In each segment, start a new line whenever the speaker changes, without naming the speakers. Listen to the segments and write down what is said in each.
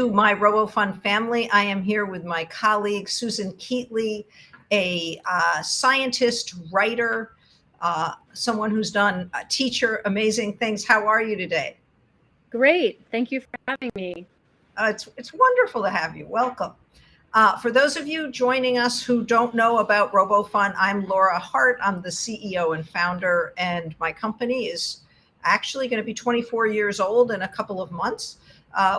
to my RoboFund family. I am here with my colleague, Susan Keatley, a scientist, writer, someone who's done teacher amazing things. How are you today?
Great. Thank you for having me.
It's wonderful to have you. Welcome. For those of you joining us who don't know about RoboFund, I'm Laura Hart. I'm the CEO and founder, and my company is actually going to be 24 years old in a couple of months.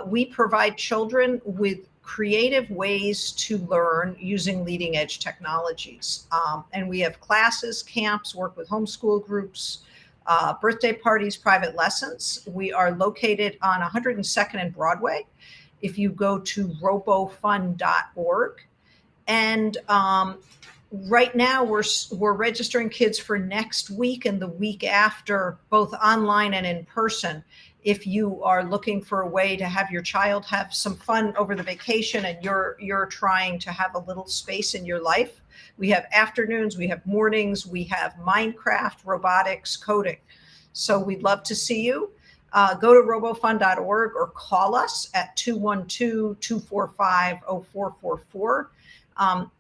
We provide children with creative ways to learn using leading edge technologies. And we have classes, camps, work with homeschool groups, birthday parties, private lessons. We are located on 102nd and Broadway. If you go to robofund.org. And right now we're registering kids for next week and the week after, both online and in person. If you are looking for a way to have your child have some fun over the vacation and you're trying to have a little space in your life, we have afternoons, we have mornings, we have Minecraft, robotics, coding. So we'd love to see you. Go to robofund.org or call us at 212-245-0444.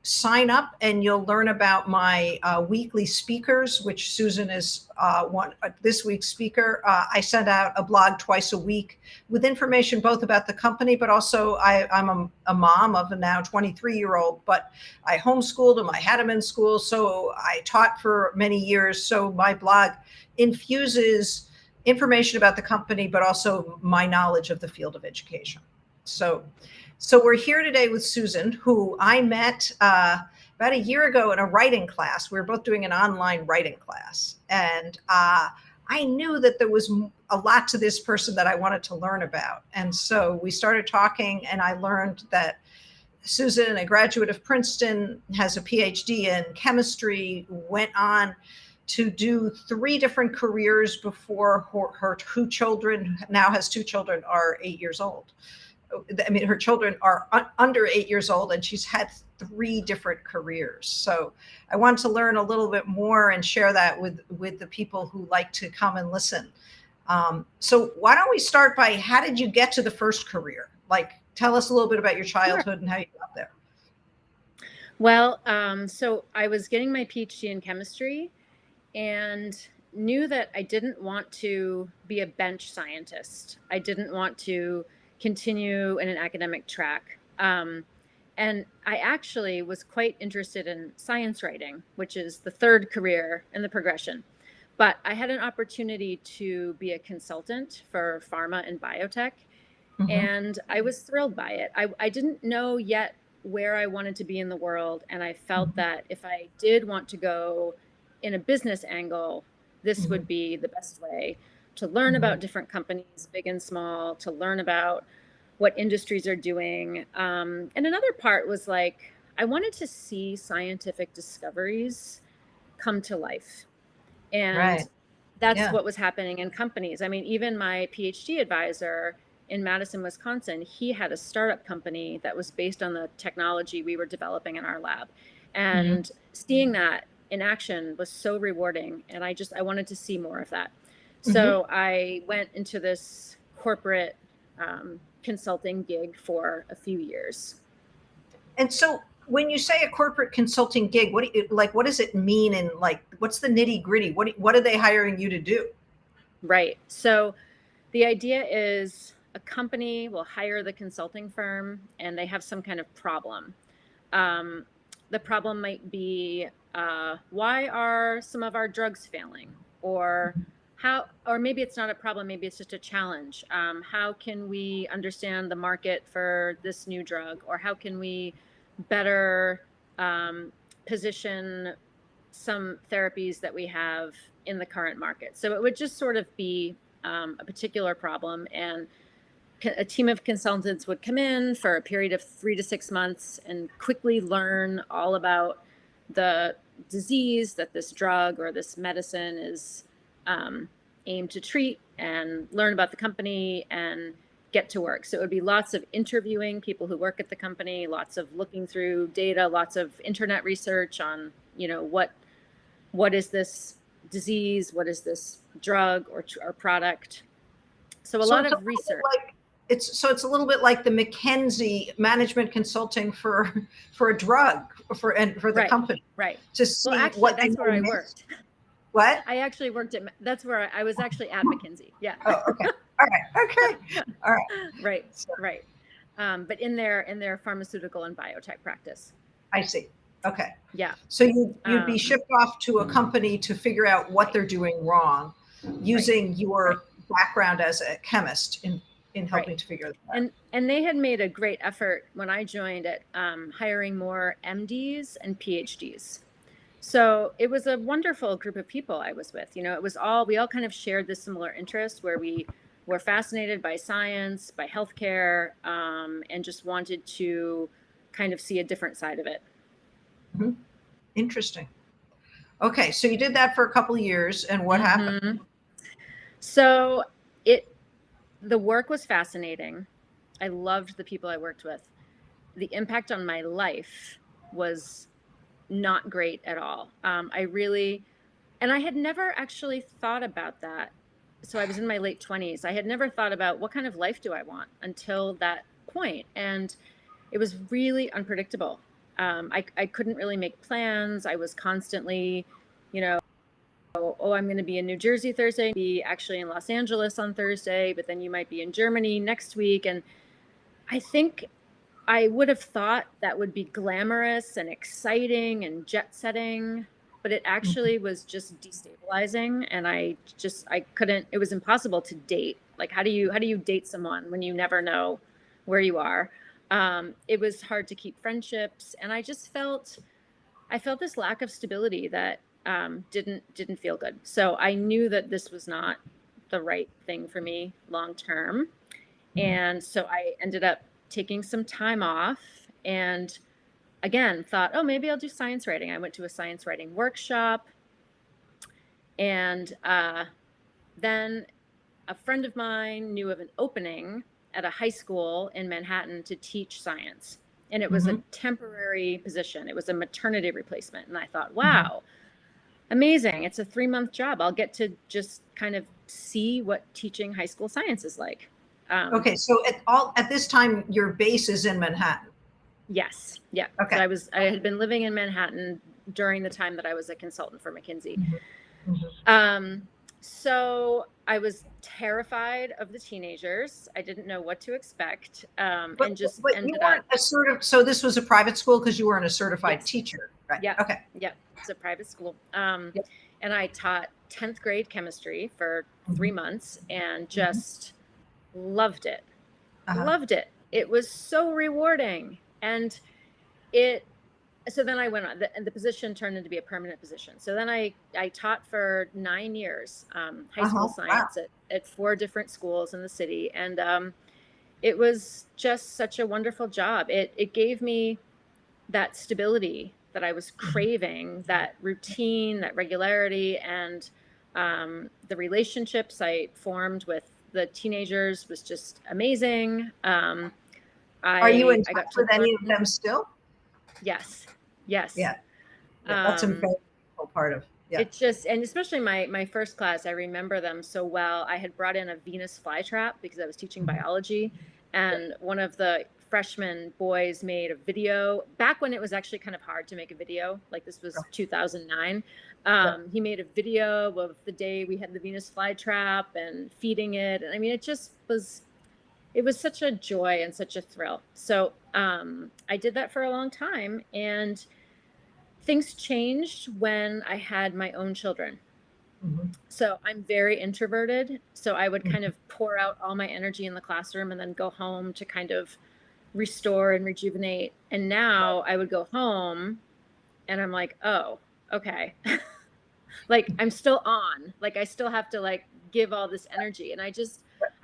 Sign up and you'll learn about my weekly speakers, which Susan is this week's speaker. I send out a blog twice a week with information both about the company, but also I'm a mom of a now 23-year-old, but I homeschooled him. I had him in school, so I taught for many years. So my blog infuses information about the company, but also my knowledge of the field of education. So we're here today with Susan, who I met about a year ago in a writing class. We were both doing an online writing class. And I knew that there was a lot to this person that I wanted to learn about. And so we started talking, and I learned that Susan, a graduate of Princeton, has a Ph.D. in chemistry, went on to do 3 different careers before her 2 children, now has 2 children, are 8 years old. I mean, her children are under 8 years old, and she's had 3 different careers. So I wanted to learn a little bit more and share that with the people who like to come and listen. So why don't we start by, how did you get to the first career? Like, tell us a little bit about your childhood and how you got there.
Well, so I was getting my Ph.D. in chemistry and knew that I didn't want to be a bench scientist. I didn't want to continue in an academic track. And I actually was quite interested in science writing, which is the 3rd career in the progression. But I had an opportunity to be a consultant for pharma and biotech, and I was thrilled by it. I didn't know yet where I wanted to be in the world, and I felt that if I did want to go in a business angle, this would be the best way to learn about different companies, big and small, to learn about what industries are doing. And another part was like, I wanted to see scientific discoveries come to life. And that's what was happening in companies. I mean, even my PhD advisor in Madison, Wisconsin, he had a startup company that was based on the technology we were developing in our lab. And seeing that in action was so rewarding. And I wanted to see more of that. So I went into this corporate consulting gig for a few years.
And so when you say a corporate consulting gig, what does it mean? And like, what's the nitty gritty? What are they hiring you to do?
Right. So the idea is a company will hire the consulting firm and they have some kind of problem. The problem might be, why are some of our drugs failing? Or maybe it's not a problem, maybe it's just a challenge. How can we understand the market for this new drug? Or how can we better position some therapies that we have in the current market? So it would just sort of be a particular problem, and a team of consultants would come in for a period of 3 to 6 months and quickly learn all about the disease that this drug or this medicine is aimed to treat, and learn about the company and get to work. So it would be lots of interviewing people who work at the company, lots of looking through data, lots of internet research on, what is this disease, what is this drug or product. So a lot of research.
it's a little bit like the McKinsey management consulting for a drug for the
Right,
company
right.
to see
Well, actually,
what they
that's where
may
I
miss.
worked.
What?
I actually worked at, that's where I was actually at McKinsey. Yeah.
Oh, okay. All right. Okay. All right.
Right,
So,
right. But in their pharmaceutical and biotech practice.
I see. Okay.
Yeah.
So you'd be
Um,
shipped off to a company to figure out what
right,
they're doing wrong, using
right,
your background as a chemist in
right.
helping to figure that out.
And they had made a great effort when I joined at hiring more MDs and PhDs. So it was a wonderful group of people I was with. You know, we all kind of shared this similar interest where we were fascinated by science, by healthcare, and just wanted to kind of see a different side of it.
Mhm. Interesting. Okay, so you did that for a couple of years, and what happened?
Mhm. So the work was fascinating. I loved the people I worked with. The impact on my life was not great at all. And I had never actually thought about that. So I was in my late 20s. I had never thought about what kind of life do I want until that point. And it was really unpredictable. I couldn't really make plans. I was constantly, you know, oh, I'm going to be in New Jersey Thursday, be actually in Los Angeles on Thursday, but then you might be in Germany next week. And I think I would have thought that would be glamorous and exciting and jet setting, but it actually was just destabilizing. And I couldn't, it was impossible to date. Like, how do you date someone when you never know where you are? It was hard to keep friendships. And I felt this lack of stability that didn't feel good. So I knew that this was not the right thing for me long term. And so I ended up taking some time off and again thought, oh, maybe I'll do science writing. I went to a science writing workshop. And then a friend of mine knew of an opening at a high school in Manhattan to teach science. And it was a temporary position. It was a maternity replacement. And I thought, wow, amazing. It's a 3-month job. I'll get to just kind of see what teaching high school science is like.
Okay, so at this time, your base is in Manhattan.
Yes. Yeah.
Okay.
So I had been living in Manhattan during the time that I was a consultant for McKinsey. So I was terrified of the teenagers. I didn't know what to expect. And just
but
ended
you weren't
up.
so this was a private school because you weren't a certified
Yes.
teacher, right?
Yeah.
Okay.
Yeah. It's a private school.
Yep.
And I taught 10th grade chemistry for 3 months and just loved it. Loved it. It was so rewarding. And so then I went on, and the position turned into be a permanent position. So then I taught for 9 years, high school science at 4 different schools in the city. And it was just such a wonderful job. It gave me that stability that I was craving, that routine, that regularity, and the relationships I formed with the teenagers was just amazing.
Are you in
I
touch
got to
with any of
learn.
them still?
Yes. Yes.
Yeah. That's a very beautiful part of. Yeah.
It just, and especially my first class, I remember them so well. I had brought in a Venus flytrap because I was teaching biology, and one of the freshman boys made a video back when it was actually kind of hard to make a video. Like this was 2009. He made a video of the day we had the Venus flytrap and feeding it. And I mean, it was such a joy and such a thrill. So I did that for a long time, and things changed when I had my own children. So I'm very introverted. So I would kind of pour out all my energy in the classroom and then go home to kind of restore and rejuvenate. And now I would go home and I'm like, oh, okay. Like I'm still on, like I still have to like give all this energy. And I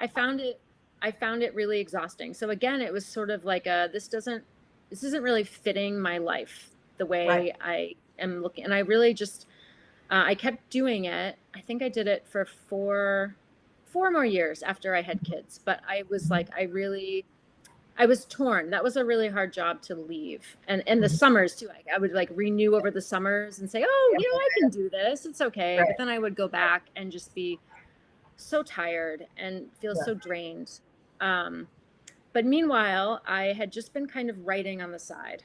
found it really exhausting. So again, it was sort of like this isn't really fitting my life the way I am looking. And I really just, I kept doing it. I think I did it for four more years after I had kids, but I was like, I was torn. That was a really hard job to leave. And in the summers too, I would like renew over the summers and say, oh, I can do this. It's okay. But then I would go back and just be so tired and feel so drained. But meanwhile, I had just been kind of writing on the side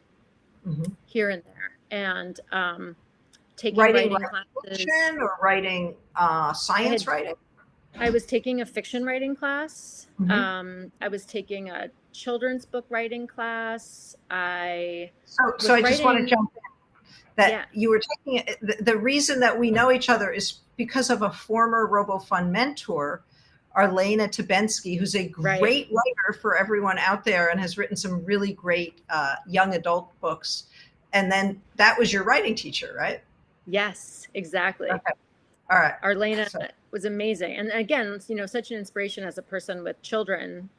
Mhm.
here and there, and taking
Writing
writing
like
classes.
fiction or writing
I
science
had
writing?
I was taking a fiction writing class.
Mhm.
I was taking a children's book writing class. I
So
was
I just want to
writing,
jump in that
yeah,
you were taking it. The reason that we know each other is because of a former RoboFund mentor, Arlena Tabensky, who's a
right.
great writer for everyone out there and has written some really great young adult books. And then that was your writing teacher, right?
Yes, exactly.
Okay. All right.
Arlena
So,
was amazing. And again, such an inspiration as a person with children,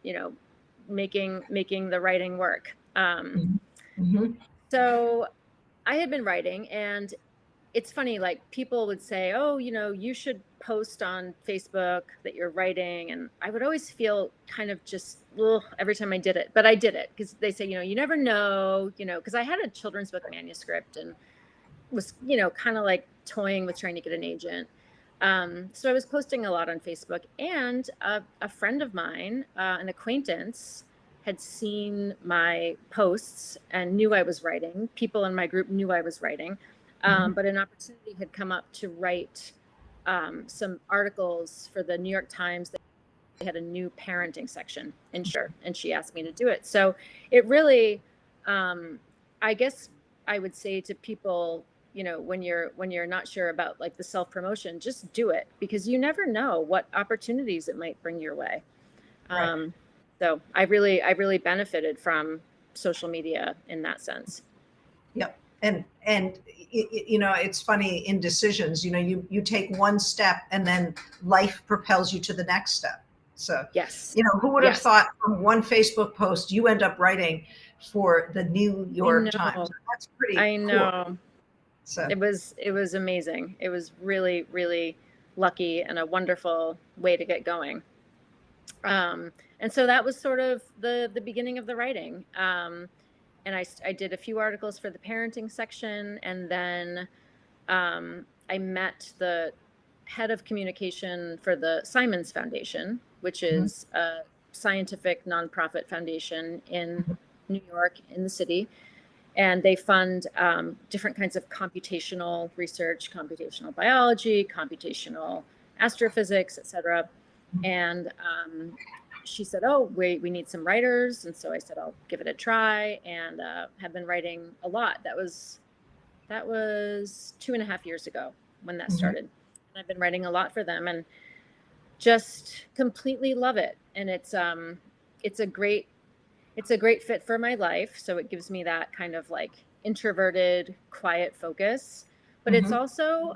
making the writing work.
mhm. Mhm.
So I had been writing, and it's funny, like people would say, oh, you should post on Facebook that you're writing. And I would always feel kind of just ugh, every time I did it. But I did it because they say, you never know, because I had a children's book manuscript and was, kind of like toying with trying to get an agent. So I was posting a lot on Facebook, and a friend of mine, an acquaintance, had seen my posts and knew I was writing. People in my group knew I was writing,
Mhm.
but an opportunity had come up to write some articles for the New York Times. They had a new parenting section, and she asked me to do it. So it really, I guess I would say to people, when you're not sure about like the self promotion, just do it, because you never know what opportunities it might bring your way.
Right.
Um, so I really benefited from social media in that sense.
Yep. And it's funny in decisions, you take one step and then life propels you to the next step. So,
Yes.
who would have
Yes.
thought from one Facebook post you end up writing for the New
I
York Times?
know.
That's pretty
I
cool.
know.
So,
It was amazing. It was really, really lucky and a wonderful way to get going. And so that was sort of the beginning of the writing. And I did a few articles for the parenting section, and then I met the head of communication for the Simons Foundation, which
mhm,
is a scientific nonprofit foundation in
mhm,
New York, in the city. And they fund different kinds of computational research, computational biology, computational astrophysics, etc.
mhm,
And she said, oh, we need some writers. And so I said, I'll give it a try, and have been writing a lot. That was 2.5 years ago when that
mhm.
started. And I've been writing a lot for them, and just completely love it. And it's a great it's a great fit for my life. So it gives me that kind of like introverted, quiet focus. But it's
Mhm.
also,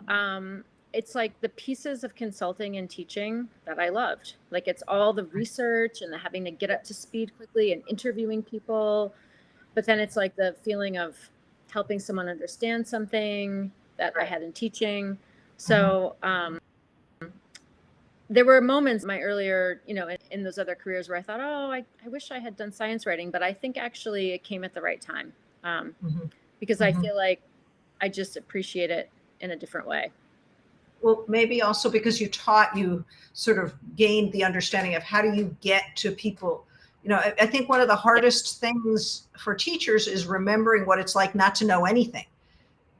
it's like the pieces of consulting and teaching that I loved. Like it's all the research and the having to get up to speed quickly and interviewing people. But then it's like the feeling of helping someone understand something that I
Right.
had in teaching.
Mhm.
So there were moments in my earlier, in those other careers where I thought, oh, I wish I had done science writing, but I think actually it came at the right time,
Mhm.
because I
Mhm.
feel like I just appreciate it in a different way.
Well, maybe also because you sort of gained the understanding of how do you get to people. I think one of the
Yeah,
hardest things for teachers is remembering what it's like not to know anything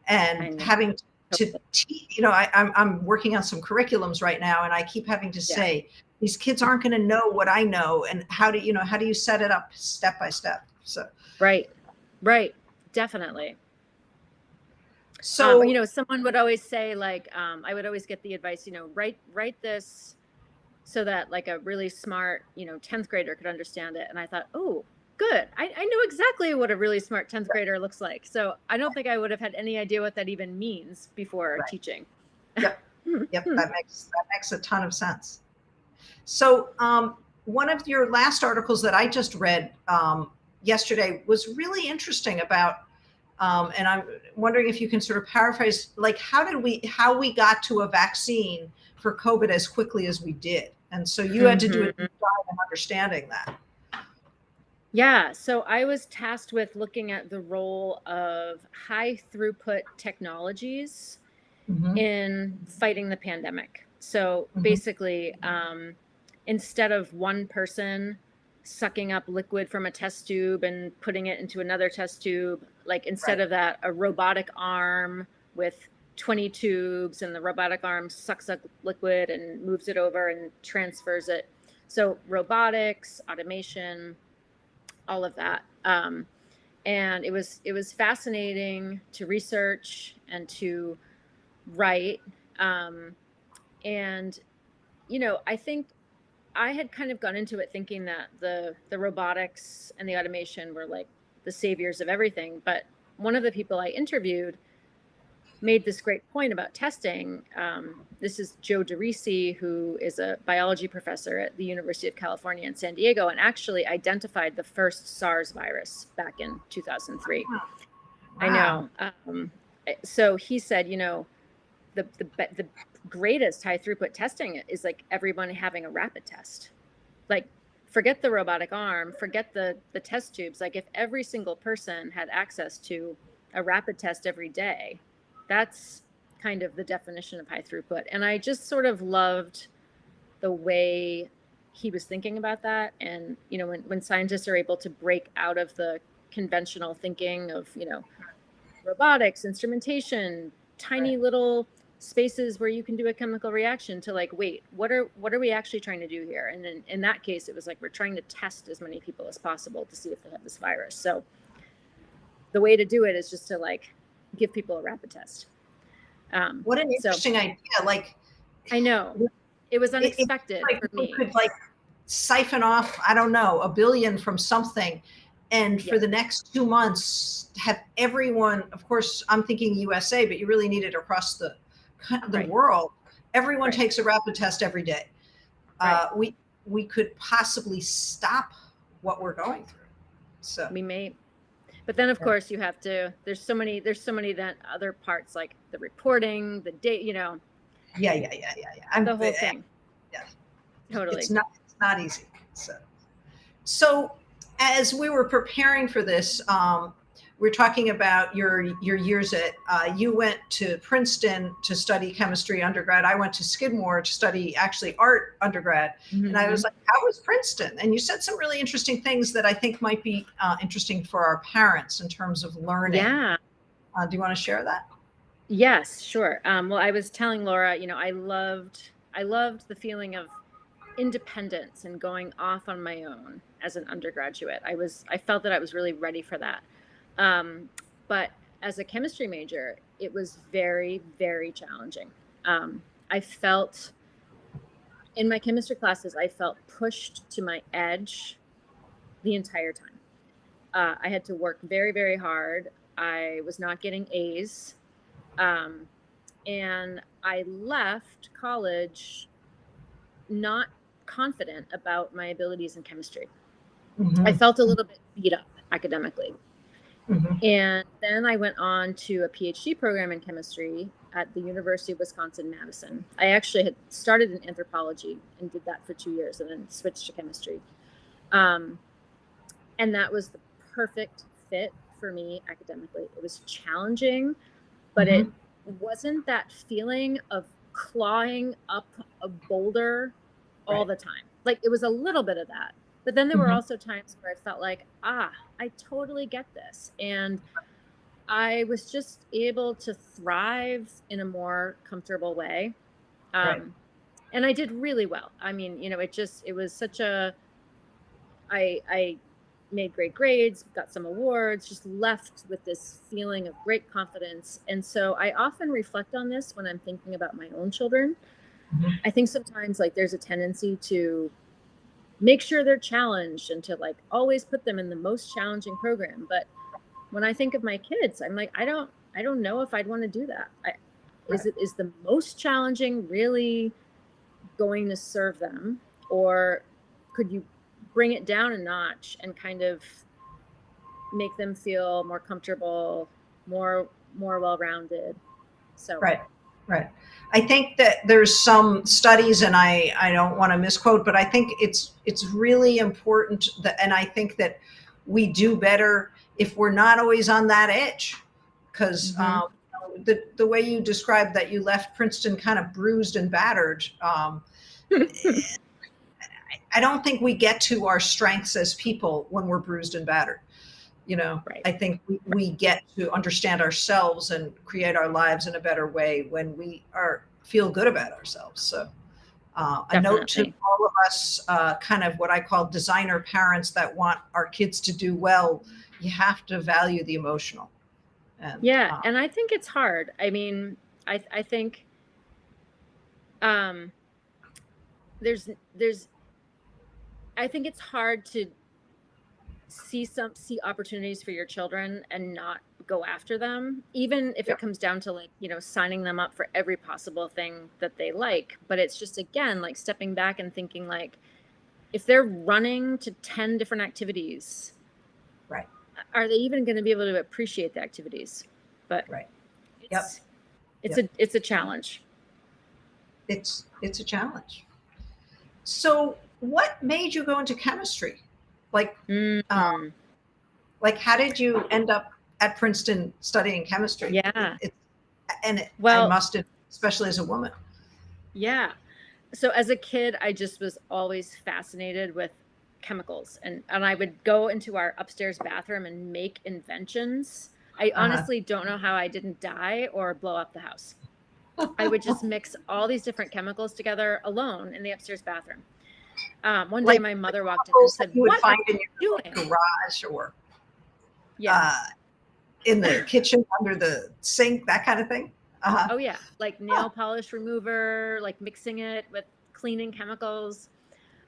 I
and
know.
having to
Totally.
teach. I'm working on some curriculums right now, and I keep having to
Yeah.
say these kids aren't going to know what I know, and how do you set it up step by step. So,
Right. Right. Definitely.
so
Someone would always say, like, I would always get the advice, write this so that like a really smart, 10th grader could understand it. And I thought, oh, good. I know exactly what a really smart 10th grader looks like. So I don't think I would have had any idea what that even means before
right,
teaching.
yep, yep, that makes a ton of sense. So, one of your last articles that I just read yesterday was really interesting about, and I'm wondering if you can sort of paraphrase, like how we got to a vaccine for COVID as quickly as we did, and so you had to do a
Hmm.
deep dive in understanding that.
Yeah. So I was tasked with looking at the role of high throughput technologies
Hmm.
in fighting the pandemic. So
Hmm.
basically, instead of one person sucking up liquid from a test tube and putting it into another test tube. Like instead
Right.
of that, a robotic arm with 20 tubes, and the robotic arm sucks up liquid and moves it over and transfers it. So robotics, automation, all of that. And it was fascinating to research and to write. And, I think I had kind of gone into it thinking that the robotics and the automation were like the saviors of everything. But one of the people I interviewed made this great point about testing. This is Joe DeRisi, who is a biology professor at the University of California in San Diego, and actually identified the first SARS virus back in 2003.
Wow.
I know. So he said, the greatest high throughput testing is like everyone having a rapid test. Like, forget the robotic arm, forget the test tubes. Like, if every single person had access to a rapid test every day, that's kind of the definition of high throughput. And I just sort of loved the way he was thinking about that. And, when scientists are able to break out of the conventional thinking of, robotics, instrumentation, tiny little spaces where you can do a chemical reaction, to like, wait, what are we actually trying to do here? And in that case, it was like, we're trying to test as many people as possible to see if they have this virus. So the way to do it is just to like give people a rapid test.
What an interesting idea. Like,
I know it was unexpected
like
for me.
Could like siphon off, I don't know, 1 billion from something. And for the next 2 months, have everyone, of course, I'm thinking USA, but you really need it across the world. Everyone takes a rapid test every day. We could possibly stop what we're going through. So
we may, but then of course you have to, there's so many that other parts, like the reporting, the date,
Yeah.
The whole thing.
Yeah.
Totally.
It's not easy. So as we were preparing for this, we're talking about your years at, you went to Princeton to study chemistry undergrad. I went to Skidmore to study actually art undergrad. Mm-hmm. And I was like, how was Princeton? And you said some really interesting things that I think might be interesting for our parents in terms of learning.
Yeah.
Do you want to share that?
Yes, sure. Well, I was telling Laura, I loved the feeling of independence and going off on my own as an undergraduate. I felt that I was really ready for that. But as a chemistry major, it was very, very challenging. I felt in my chemistry classes, I felt pushed to my edge the entire time. I had to work very, very hard. I was not getting A's. And I left college not confident about my abilities in chemistry. Mm-hmm. I felt a little bit beat up academically. Mm-hmm. And then I went on to a Ph.D. program in chemistry at the University of Wisconsin-Madison. I actually had started in anthropology and did that for 2 years and then switched to chemistry. And that was the perfect fit for me academically. It was challenging, but mm-hmm. It wasn't that feeling of clawing up a boulder all the time. Like, it was a little bit of that. But then there were also times where I felt like, I totally get this. And I was just able to thrive in a more comfortable way. And I did really well. I mean, it was such I made great grades, got some awards, just left with this feeling of great confidence. And so I often reflect on this when I'm thinking about my own children. Mm-hmm. I think sometimes like there's a tendency to make sure they're challenged and to like always put them in the most challenging program. But when I think of my kids, I'm like, I don't know if I'd want to do that. Is the most challenging really going to serve them, or could you bring it down a notch and kind of make them feel more comfortable, more well-rounded? So
right. I think that there's some studies, and I don't want to misquote, but I think it's really important that, and I think that we do better if we're not always on that edge, because the way you described that you left Princeton kind of bruised and battered, I don't think we get to our strengths as people when we're bruised and battered.
Right.
I think we get to understand ourselves and create our lives in a better way when we feel good about ourselves. So a note to
Definitely.
all of us, kind of what I call designer parents that want our kids to do well, you have to value the emotional. And
Yeah. And I think it's hard. I mean, I think um, there's, I think it's hard to see opportunities for your children and not go after them, even if
yeah,
it comes down to like, signing them up for every possible thing that they like. But it's just, again, like stepping back and thinking like, if they're running to 10 different activities,
right,
are they even going to be able to appreciate the activities? But
right. Yep,
it's
yep.
it's a challenge.
It's a challenge. So, what made you go into chemistry? Like, um,
Mm,
how did you end up at Princeton studying chemistry?
yeah.
I
Well,
must have, especially as a woman.
yeah. So as a kid, I just was always fascinated with chemicals, and I would go into our upstairs bathroom and make inventions. I
Uh
honestly don't know how I didn't die or blow up the house. I would just mix all these different chemicals together alone in the upstairs bathroom. One day
like
my
the
mother walked in and
chemicals that
said,
you would
"What are
find in
you
your
doing?"
garage or
Yeah.
uh, in the kitchen under the sink, that kind of thing. Uh-huh.
Oh yeah, like
Huh.
nail polish remover, like mixing it with cleaning chemicals.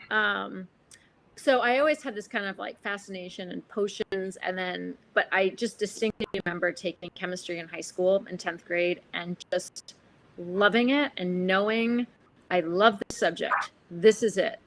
Um, so I always had this kind of like fascination in potions, but I just distinctly remember taking chemistry in high school in 10th grade and just loving it and knowing I love this subject. This is it.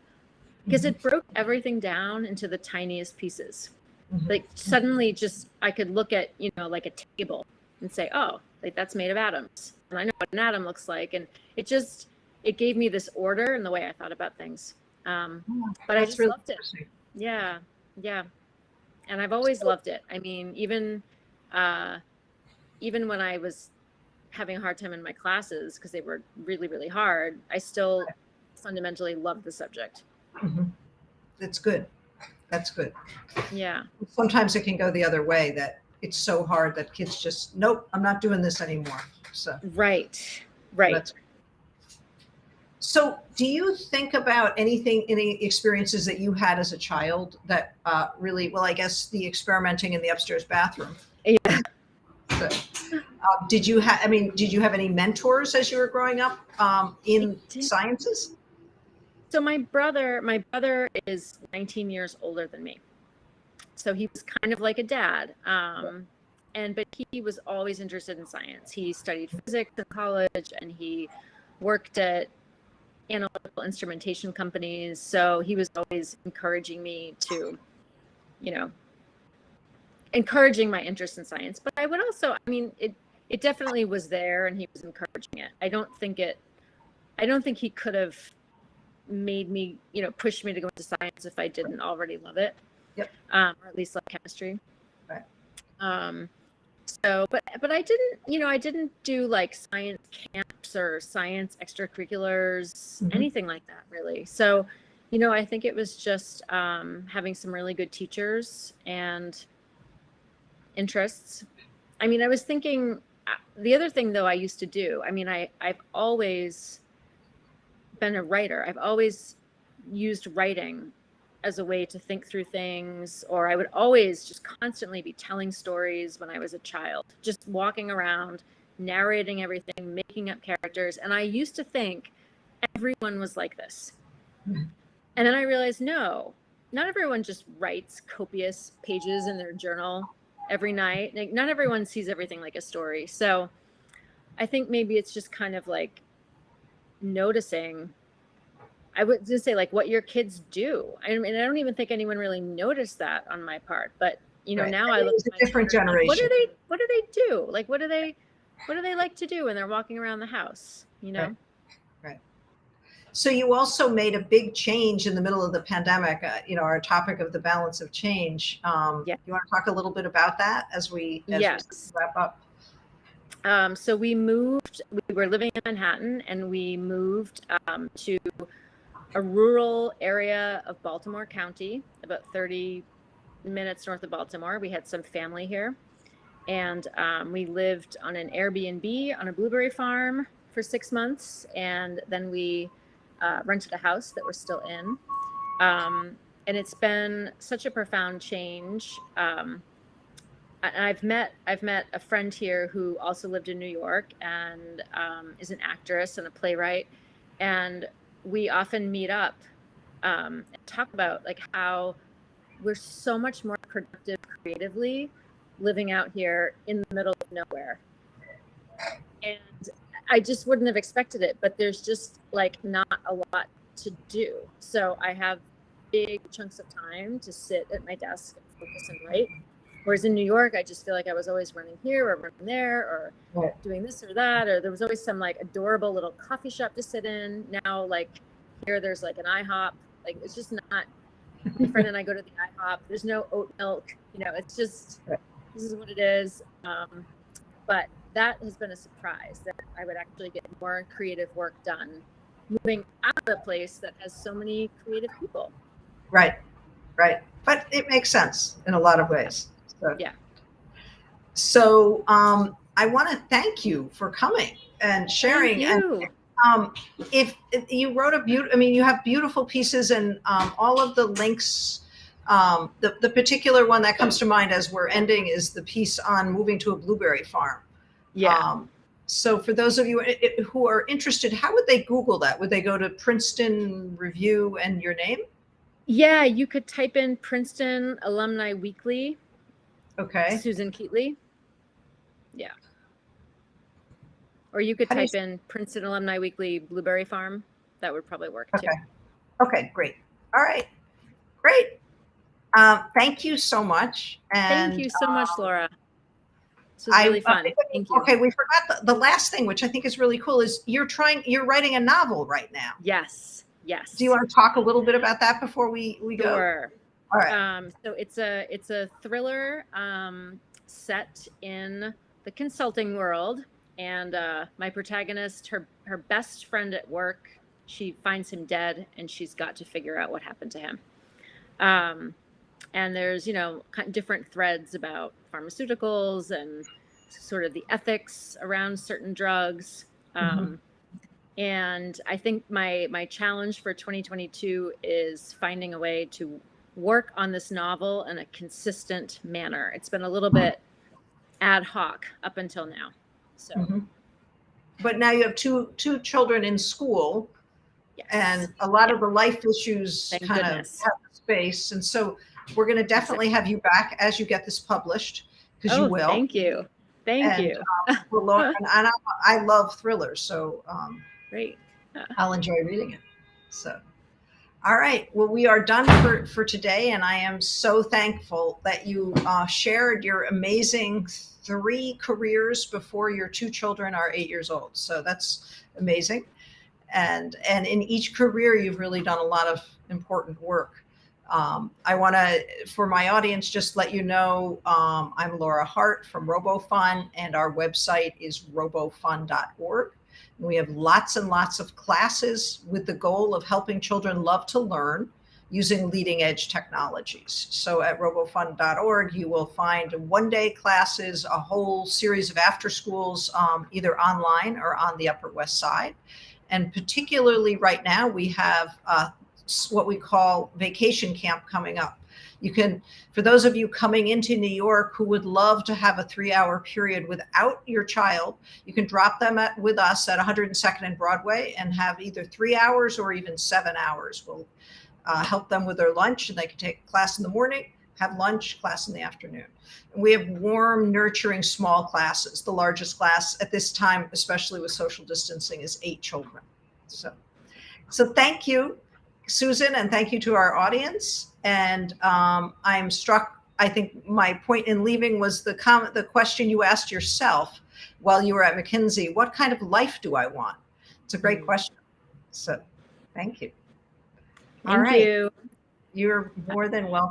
Because
Mhm,
it broke everything down into the tiniest pieces.
mhm,
Like suddenly just I could look at, like a table and say, oh, like that's made of atoms. And I know what an atom looks like. And it gave me this order in the way I thought about things.
mhm.
But I
That's
just
really
loved it.
interesting.
Yeah. Yeah. And I've always
So,
loved it. I mean, uh, even when I was having a hard time in my classes because they were really, really hard, I still fundamentally loved the subject.
mhm. It's good. That's good.
Yeah.
Sometimes it can go the other way that it's so hard that kids just, nope, I'm not doing this anymore. So
Right. Right.
that's so. Do you think about any experiences that you had as a child that really, well, I guess the experimenting in the upstairs bathroom.
Yeah.
So, did you have? I mean, did you have any mentors as you were growing up
I
in
did.
sciences?
So my brother is 19 years older than me. So he was kind of like a dad. But he was always interested in science. He studied physics in college and he worked at analytical instrumentation companies. So he was always encouraging me to, you know, encouraging my interest in science. But I would also, I mean, it definitely was there and he was encouraging it. I don't think he could have made me, pushed me to go into science if I didn't already love it,
Yep.
or at least love chemistry.
Right.
Um, but I didn't do like science camps or science extracurriculars,
Mhm.
anything like that really. So, I think it was just having some really good teachers and interests. I mean, I was thinking the other thing though I used to do. I mean, I've always been a writer. I've always used writing as a way to think through things, or I would always just constantly be telling stories when I was a child, just walking around, narrating everything, making up characters. And I used to think everyone was like this.
Mhm.
And then I realized, no, not everyone just writes copious pages in their journal every night. Like, not everyone sees everything like a story. So I think maybe it's just kind of like noticing. I would just say like what your kids do. I mean, I don't even think anyone really noticed that on my part, but
Right.
now
I
I
mean,
look
it's
at
a
my
different
children like,
generation.
what do they do? Like, what do they like to do when they're walking around the house,
Right. Right. So you also made a big change in the middle of the pandemic. Our topic of the balance of change.
Yeah.
You want to talk a little bit about that as we
Yes.
wrap up?
So we were living in Manhattan and we moved to a rural area of Baltimore County, about 30 minutes north of Baltimore. We had some family here, and we lived on an Airbnb on a blueberry farm for 6 months, and then we rented a house that we're still in. And it's been such a profound change. I've met a friend here who also lived in New York and is an actress and a playwright, and we often meet up and talk about like how we're so much more productive creatively living out here in the middle of nowhere. And I just wouldn't have expected it, but there's just like not a lot to do. So I have big chunks of time to sit at my desk and focus and write. Whereas in New York, I just feel like I was always running here or running there or doing this or that, or there was always some like adorable little coffee shop to sit in. Now, like here, there's like an IHOP. Like it's just not. My friend and I go to the IHOP. There's no oat milk. You know, it's just this is what it is. But that has been a surprise that I would actually get more creative work done moving out of a place that has so many creative people.
Right. But it makes sense in a lot of ways. So,
yeah.
So I want to thank you for coming and sharing.
Thank you.
And if you wrote you have beautiful pieces, and all of the links. The particular one that comes to mind as we're ending is the piece on moving to a blueberry farm.
Yeah.
So for those of you who are interested, how would they Google that? Would they go to Princeton Review and your name?
Yeah, you could type in Princeton Alumni Weekly.
Okay.
Susan Keatley. Yeah. Or you could type in Princeton Alumni Weekly Blueberry Farm. That would probably work too.
Okay, great. All right, great. Thank you so much. And
thank you so much, Laura. This was really fun. Thank you.
Okay, we forgot the last thing, which I think is really cool, is you're writing a novel right now.
Yes.
Do you want to talk a little bit about that before we go?
Sure.
All right.
So it's a thriller set in the consulting world, and my protagonist, her best friend at work, she finds him dead, and she's got to figure out what happened to him. And there's different threads about pharmaceuticals and sort of the ethics around certain drugs. And I think my challenge for 2022 is finding a way to work on this novel in a consistent manner. It's been a little bit ad hoc up until now. So,
but now you have two children in school, yes, and a lot of the life issues
Thank
kind
goodness.
of have space, and so we're going to definitely have you back as you get this published, because you will.
Thank you. Thank you.
And I love thrillers, so
great.
I'll enjoy reading it. So, all right. Well, we are done for today, and I am so thankful that you shared your amazing 3 careers before your 2 children are 8 years old. So that's amazing. And in each career, you've really done a lot of important work. I want to, for my audience, just let you know, I'm Laura Hart from RoboFun, and our website is robofun.org. And we have lots and lots of classes with the goal of helping children love to learn using leading edge technologies. So at robofun.org, you will find one-day classes, a whole series of after schools, either online or on the Upper West Side. And particularly right now, we have what we call vacation camp coming up. You can, for those of you coming into New York who would love to have a 3-hour period without your child, you can drop them with us at 102nd and Broadway and have either 3 hours or even 7 hours. We'll help them with their lunch, and they can take class in the morning, have lunch, class in the afternoon. And we have warm, nurturing, small classes. The largest class at this time, especially with social distancing, is 8 children. So thank you, Susan, and thank you to our audience. And I'm struck, I think my point in leaving was the question you asked yourself while you were at McKinsey: what kind of life do I want? It's a great question. So thank you.
Thank you.
You're more than welcome.